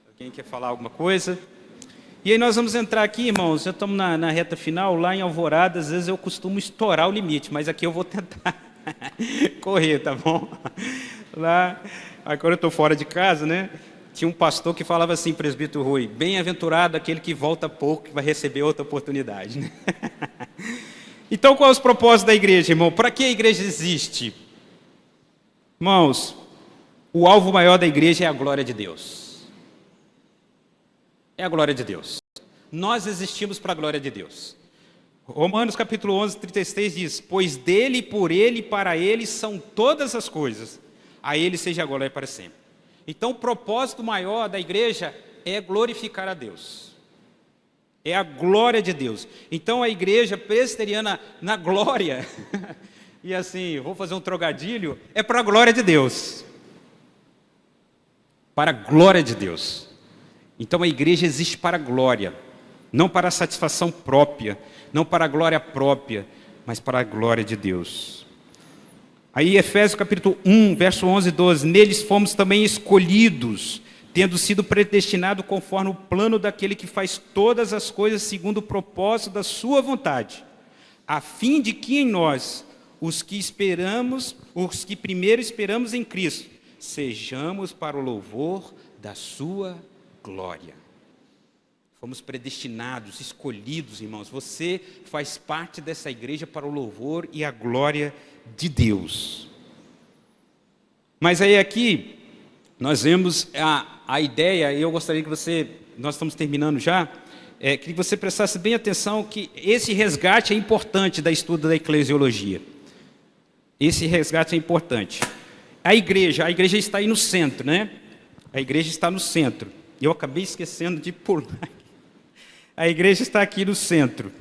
Alguém quer falar alguma coisa? E aí nós vamos entrar aqui, irmãos, já estamos na reta final, lá em Alvorada, às vezes eu costumo estourar o limite, mas aqui eu vou tentar correr, tá bom? Lá, agora eu estou fora de casa, né? Tinha um pastor que falava assim, presbítero Rui: bem-aventurado aquele que volta pouco, que vai receber outra oportunidade. Né? Então, qual é os propósitos da igreja, irmão? Para que a igreja existe? Irmãos, o alvo maior da igreja é a glória de Deus. É a glória de Deus. Nós existimos para a glória de Deus. Romanos capítulo 11, 36 diz: pois dele, por ele e para ele são todas as coisas. A ele seja a glória para sempre. Então, o propósito maior da igreja é glorificar a Deus. É a glória de Deus. Então, a igreja presbiteriana na glória, e assim, vou fazer um trocadilho, é para a glória de Deus. Para a glória de Deus. Então, a igreja existe para a glória, não para a satisfação própria, não para a glória própria, mas para a glória de Deus. Aí, Efésios capítulo 1, verso 11 e 12, neles fomos também escolhidos tendo sido predestinado conforme o plano daquele que faz todas as coisas segundo o propósito da sua vontade, a fim de que em nós, os que primeiro esperamos em Cristo, sejamos para o louvor da sua glória. Fomos predestinados, escolhidos, irmãos. Você faz parte dessa igreja para o louvor e a glória de Deus. Mas aí aqui, nós vemos a ideia, e eu gostaria que nós estamos terminando já, que você prestasse bem atenção que esse resgate é importante da estudo da eclesiologia. Esse resgate é importante. A igreja está aí no centro, né? A igreja está no centro. Eu acabei esquecendo de pular. A igreja está aqui no centro.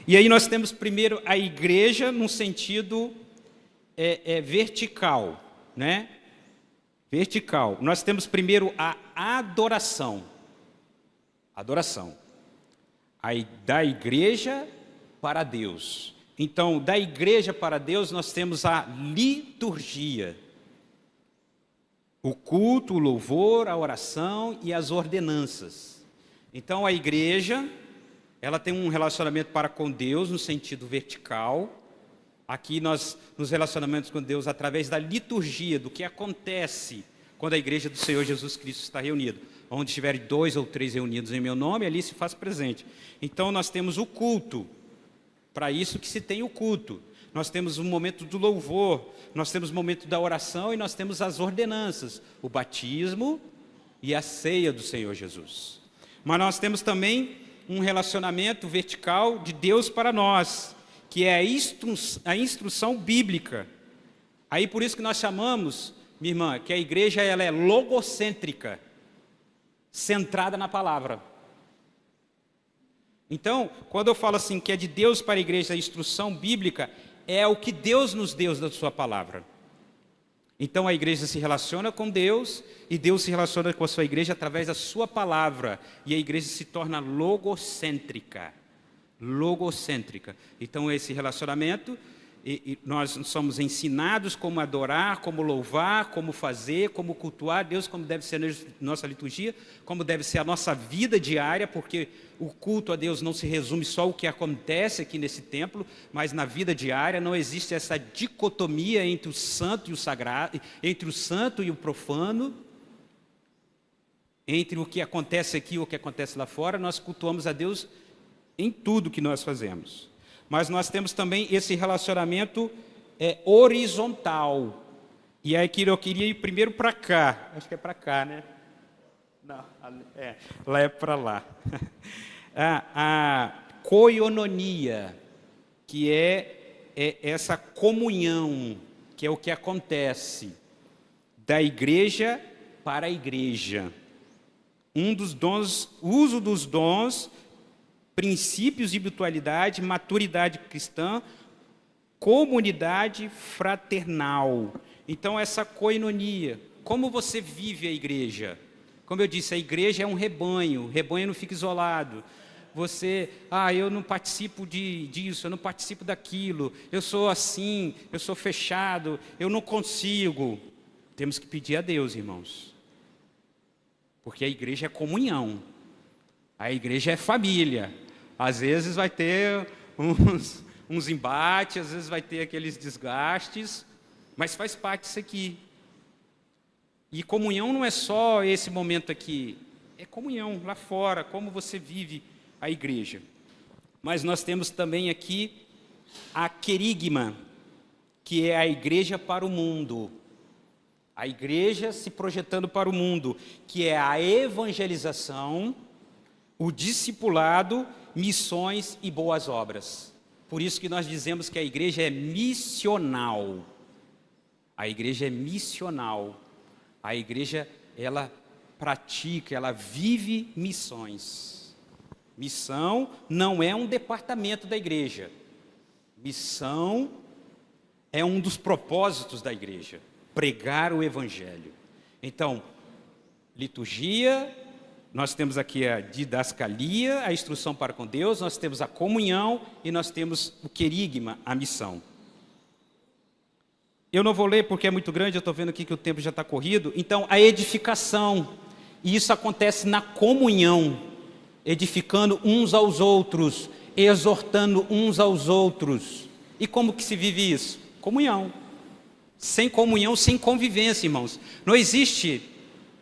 E aí nós temos primeiro a igreja num sentido vertical, né? Vertical. Nós temos primeiro a adoração. Adoração. Da igreja para Deus. Então, da igreja para Deus, nós temos a liturgia. O culto, o louvor, a oração e as ordenanças. Então, a igreja, ela tem um relacionamento para com Deus no sentido vertical. Aqui nós nos relacionamos com Deus através da liturgia, do que acontece quando a igreja do Senhor Jesus Cristo está reunida. Onde estiverem 2 ou 3 reunidos em meu nome, ali se faz presente. Então, nós temos o culto. Para isso que se tem o culto. Nós temos o momento do louvor, nós temos o momento da oração e nós temos as ordenanças, o batismo e a ceia do Senhor Jesus. Mas nós temos também um relacionamento vertical de Deus para nós, que é a instrução bíblica. Aí por isso que nós chamamos, minha irmã, que a igreja ela é logocêntrica, centrada na palavra. Então, quando eu falo assim, que é de Deus para a igreja a instrução bíblica, é o que Deus nos deu da sua palavra. Então, a igreja se relaciona com Deus, e Deus se relaciona com a sua igreja através da sua palavra, e a igreja se torna logocêntrica. Logocêntrica. Então, esse relacionamento, e nós somos ensinados como adorar, como louvar, como fazer, como cultuar Deus, como deve ser a nossa liturgia, como deve ser a nossa vida diária, porque o culto a Deus não se resume só ao que acontece aqui nesse templo, mas na vida diária não existe essa dicotomia entre o santo e o sagrado, entre o santo e o profano, entre o que acontece aqui e o que acontece lá fora. Nós cultuamos a Deus em tudo que nós fazemos. Mas nós temos também esse relacionamento horizontal. E aí eu queria ir primeiro para cá. Acho que é para cá, né? Não, lá é para lá. A koinonia, que é essa comunhão, que é o que acontece da igreja para a igreja. Um dos dons, uso dos dons, princípios de mutualidade, maturidade cristã, comunidade fraternal. Então, essa koinonia, como você vive a igreja? Como eu disse, a igreja é um rebanho, o rebanho não fica isolado. Você, eu não participo disso, eu não participo daquilo, eu sou assim, eu sou fechado, eu não consigo. Temos que pedir a Deus, irmãos. Porque a igreja é comunhão, a igreja é família. Às vezes vai ter uns embates, às vezes vai ter aqueles desgastes, mas faz parte disso aqui. E comunhão não é só esse momento aqui, é comunhão lá fora, como você vive a igreja. Mas nós temos também aqui a querigma, que é a igreja para o mundo. A igreja se projetando para o mundo, que é a evangelização, o discipulado, missões e boas obras. Por isso que nós dizemos que a igreja é missional. A igreja é missional. A igreja, ela pratica, ela vive missões. Missão não é um departamento da igreja. Missão é um dos propósitos da igreja. Pregar o evangelho. Então, liturgia, nós temos aqui a didascalia, a instrução para com Deus, nós temos a comunhão e nós temos o querigma, a missão. Eu não vou ler porque é muito grande, eu estou vendo aqui que o tempo já está corrido. Então, a edificação, E isso acontece na comunhão, edificando uns aos outros, exortando uns aos outros. E como que se vive isso? Comunhão, sem convivência, irmãos. Não existe,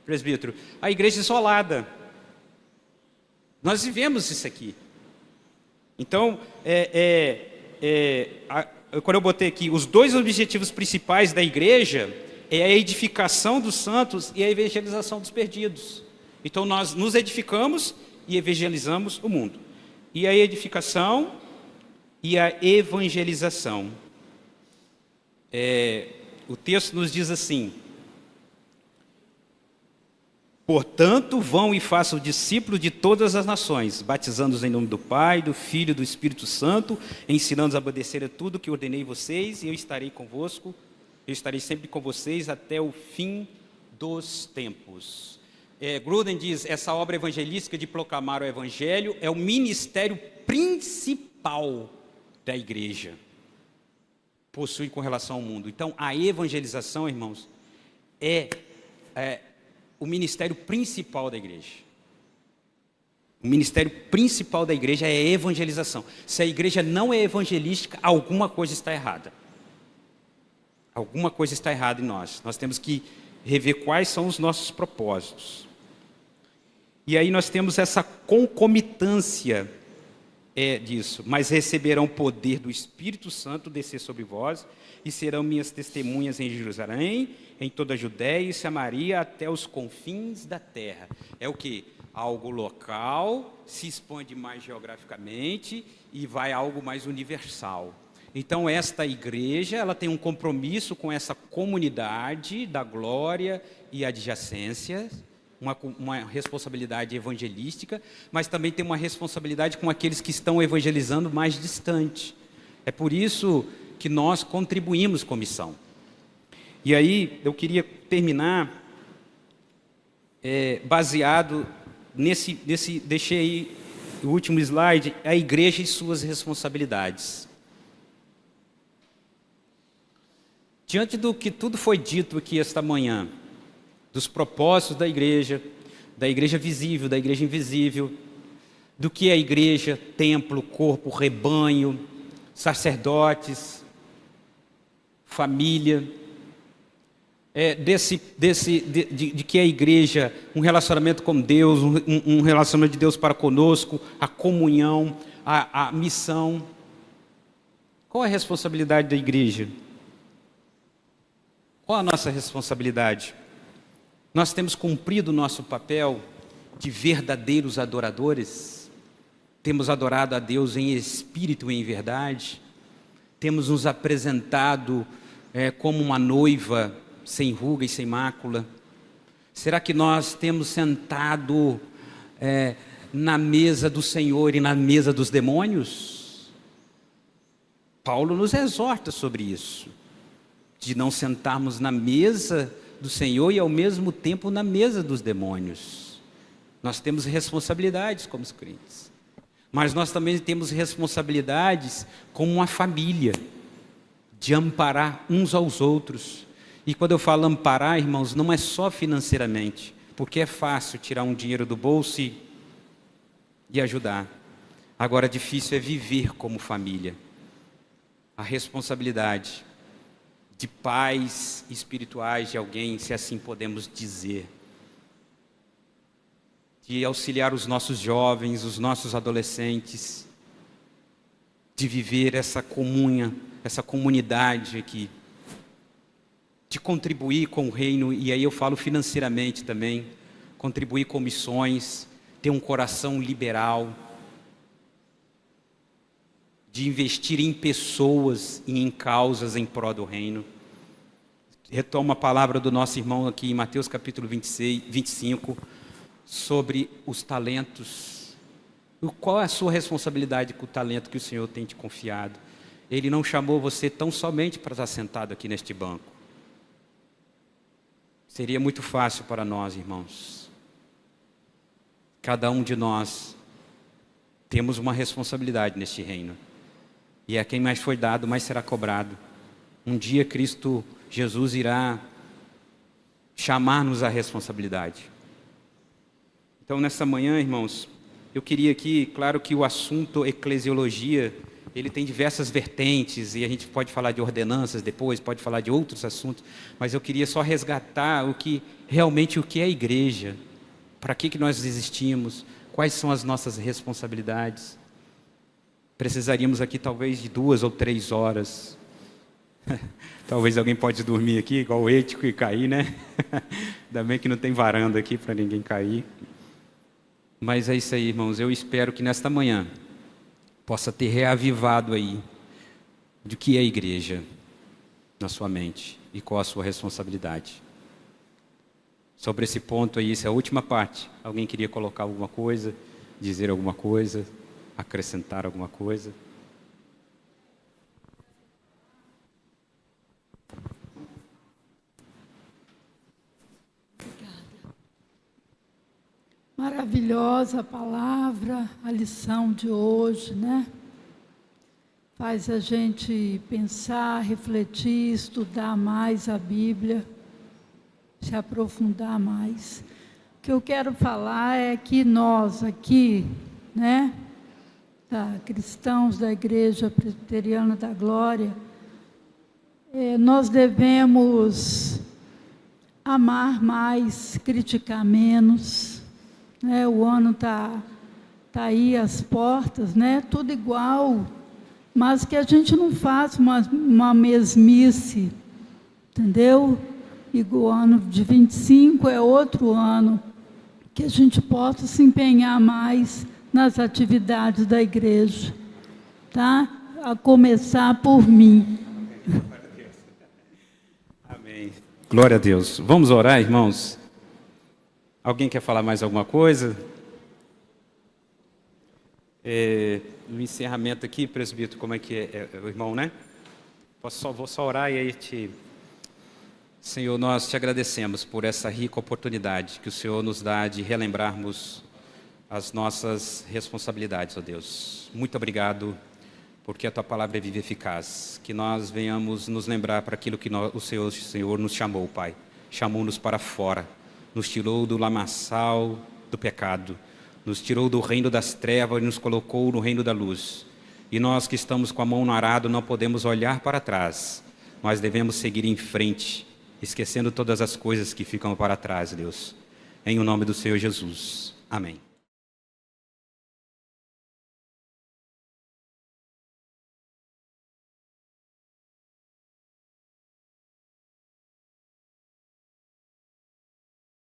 presbítero, a igreja isolada. Nós vivemos isso aqui. Então, quando eu botei aqui, os dois objetivos principais da igreja é a edificação dos santos e a evangelização dos perdidos. Então, nós nos edificamos e evangelizamos o mundo. E a edificação e a evangelização. O texto nos diz assim: portanto, vão e façam discípulos de todas as nações, batizando-os em nome do Pai, do Filho e do Espírito Santo, ensinando-os a obedecer a tudo que ordenei vocês, e eu estarei convosco, eu estarei sempre com vocês até o fim dos tempos. Gruden diz, essa obra evangelística de proclamar o Evangelho é o ministério principal da igreja, possui com relação ao mundo. Então, a evangelização, irmãos, é o ministério principal da igreja. O ministério principal da igreja é a evangelização. Se a igreja não é evangelística, alguma coisa está errada. Alguma coisa está errada em nós. Nós temos que rever quais são os nossos propósitos. E aí nós temos essa concomitância disso. Mas receberão poder do Espírito Santo descer sobre vós, e serão minhas testemunhas em Jerusalém, em toda a Judéia e Samaria, até os confins da terra. É o quê? Algo local, se expande mais geograficamente e vai a algo mais universal. Então, esta igreja, ela tem um compromisso com essa comunidade da glória e adjacência, uma responsabilidade evangelística, mas também tem uma responsabilidade com aqueles que estão evangelizando mais distante. É por isso que nós contribuímos com missão. E aí, eu queria terminar baseado deixei aí o último slide, a igreja e suas responsabilidades. Diante do que tudo foi dito aqui esta manhã, dos propósitos da igreja visível, da igreja invisível, do que é a igreja, templo, corpo, rebanho, sacerdotes, família, de que a igreja, um relacionamento com Deus, um relacionamento de Deus para conosco, a comunhão, a missão. Qual é a responsabilidade da igreja? Qual a nossa responsabilidade? Nós temos cumprido o nosso papel de verdadeiros adoradores? Temos adorado a Deus em espírito e em verdade? Temos nos apresentado como uma noiva sem ruga e sem mácula? Será que nós temos sentado na mesa do Senhor e na mesa dos demônios? Paulo nos exorta sobre isso, de não sentarmos na mesa do Senhor e ao mesmo tempo na mesa dos demônios. Nós temos responsabilidades como crentes, mas nós também temos responsabilidades como uma família, de amparar uns aos outros. E quando eu falo amparar, irmãos, não é só financeiramente, porque é fácil tirar um dinheiro do bolso e ajudar. Agora, difícil é viver como família. A responsabilidade de pais espirituais de alguém, se assim podemos dizer, de auxiliar os nossos jovens, os nossos adolescentes, de viver essa comunidade aqui, de contribuir com o reino, e aí eu falo financeiramente também, contribuir com missões, ter um coração liberal, de investir em pessoas e em causas em prol do reino. Retomo a palavra do nosso irmão aqui em Mateus capítulo 25, sobre os talentos. Qual é a sua responsabilidade com o talento que o Senhor tem te confiado? Ele não chamou você tão somente para estar sentado aqui neste banco. Seria muito fácil para nós, irmãos. Cada um de nós temos uma responsabilidade neste reino. E a quem mais foi dado, mais será cobrado. Um dia Cristo Jesus irá chamar-nos à responsabilidade. Então, nessa manhã, irmãos, eu queria aqui, claro que o assunto eclesiologia, ele tem diversas vertentes, e a gente pode falar de ordenanças depois, pode falar de outros assuntos, mas eu queria só resgatar o que é a igreja, para que nós existimos, quais são as nossas responsabilidades. Precisaríamos aqui talvez de 2 ou 3 horas. Talvez alguém pode dormir aqui, igual o Ético, e cair, né? Ainda bem que não tem varanda aqui para ninguém cair. Mas é isso aí, irmãos. Eu espero que nesta manhã possa ter reavivado aí de que é a igreja na sua mente e qual a sua responsabilidade. Sobre esse ponto aí, essa é a última parte. Alguém queria colocar alguma coisa, dizer alguma coisa, acrescentar alguma coisa? Maravilhosa a palavra, a lição de hoje, né? Faz a gente pensar, refletir, estudar mais a Bíblia, se aprofundar mais. O que eu quero falar é que nós aqui, né, cristãos da Igreja Presbiteriana da Glória, nós devemos amar mais, criticar menos. O ano tá aí às portas, né? Tudo igual, mas que a gente não faça uma mesmice, entendeu? E o ano de 25 é outro ano, que a gente possa se empenhar mais nas atividades da igreja, tá? A começar por mim. Amém. Glória a Deus. Vamos orar, irmãos? Alguém quer falar mais alguma coisa? No encerramento aqui, presbítero, como é que é? O irmão, né? Vou só orar e aí Senhor, nós te agradecemos por essa rica oportunidade que o Senhor nos dá de relembrarmos as nossas responsabilidades, ó Deus. Muito obrigado, porque a Tua palavra é viva e eficaz. Que nós venhamos nos lembrar para aquilo que o Senhor nos chamou, Pai. Chamou-nos para fora. Nos tirou do lamaçal do pecado, nos tirou do reino das trevas e nos colocou no reino da luz. E nós que estamos com a mão no arado não podemos olhar para trás, mas devemos seguir em frente, esquecendo todas as coisas que ficam para trás, Deus. Em o nome do Senhor Jesus. Amém.